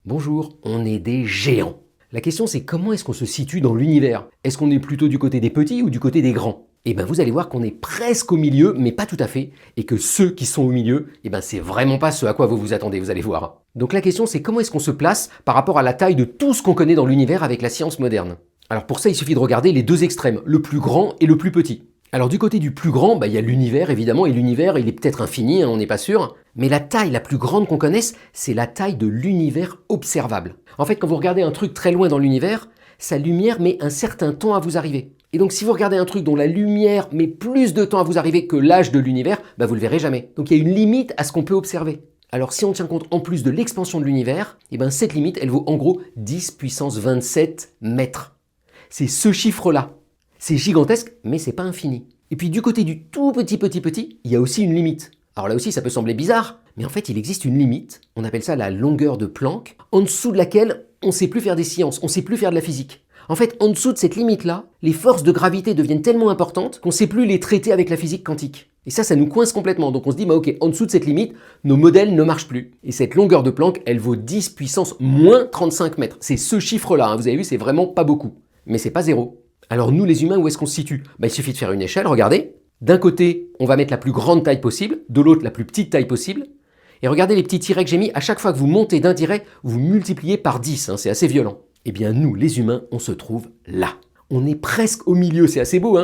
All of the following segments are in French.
Bonjour, on est des géants. La question c'est comment est-ce qu'on se situe dans l'univers? Est-ce qu'on est plutôt du côté des petits ou du côté des grands? Eh bien vous allez voir qu'on est presque au milieu, mais pas tout à fait, et que ceux qui sont au milieu, eh ben c'est vraiment pas ce à quoi vous vous attendez, vous allez voir. Donc la question c'est comment est-ce qu'on se place par rapport à la taille de tout ce qu'on connaît dans l'univers avec la science moderne? Alors pour ça il suffit de regarder les deux extrêmes, le plus grand et le plus petit. Alors du côté du plus grand, il y a l'univers évidemment, et l'univers il est peut-être infini, on n'est pas sûr, mais la taille la plus grande qu'on connaisse, c'est la taille de l'univers observable. En fait, quand vous regardez un truc très loin dans l'univers, sa lumière met un certain temps à vous arriver. Et donc si vous regardez un truc dont la lumière met plus de temps à vous arriver que l'âge de l'univers, vous le verrez jamais. Donc il y a une limite à ce qu'on peut observer. Alors si on tient compte en plus de l'expansion de l'univers, cette limite elle vaut en gros 10 puissance 27 mètres. C'est ce chiffre-là. C'est gigantesque, mais c'est pas infini. Et puis du côté du tout petit, il y a aussi une limite. Alors là aussi, ça peut sembler bizarre, mais en fait, il existe une limite, on appelle ça la longueur de Planck, en dessous de laquelle on ne sait plus faire des sciences, on ne sait plus faire de la physique. En fait, en dessous de cette limite-là, les forces de gravité deviennent tellement importantes qu'on ne sait plus les traiter avec la physique quantique. Et ça nous coince complètement. Donc on se dit, ok, en dessous de cette limite, nos modèles ne marchent plus. Et cette longueur de Planck, elle vaut 10 puissance moins 35 mètres. C'est ce chiffre-là, vous avez vu, c'est vraiment pas beaucoup. Mais c'est pas zéro. Alors nous les humains, où est-ce qu'on se situe? Il suffit de faire une échelle, regardez. D'un côté, on va mettre la plus grande taille possible, de l'autre, la plus petite taille possible. Et regardez les petits tirets que j'ai mis, à chaque fois que vous montez d'un tiret, vous multipliez par 10, c'est assez violent. Eh bien nous, les humains, on se trouve là. On est presque au milieu, c'est assez beau,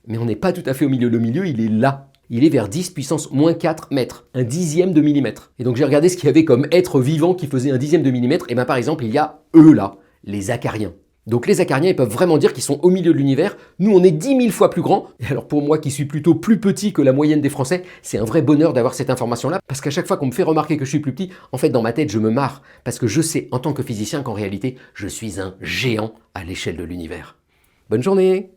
mais on n'est pas tout à fait au milieu. Le milieu, il est là. Il est vers 10 puissance moins 4 mètres, un dixième de millimètre. Et donc j'ai regardé ce qu'il y avait comme être vivant qui faisait un dixième de millimètre, et par exemple, il y a eux là, les acariens. Donc les acariens, ils peuvent vraiment dire qu'ils sont au milieu de l'univers. Nous, on est 10 000 fois plus grands. Et alors pour moi, qui suis plutôt plus petit que la moyenne des Français, c'est un vrai bonheur d'avoir cette information-là. Parce qu'à chaque fois qu'on me fait remarquer que je suis plus petit, en fait, dans ma tête, je me marre. Parce que je sais, en tant que physicien, qu'en réalité, je suis un géant à l'échelle de l'univers. Bonne journée!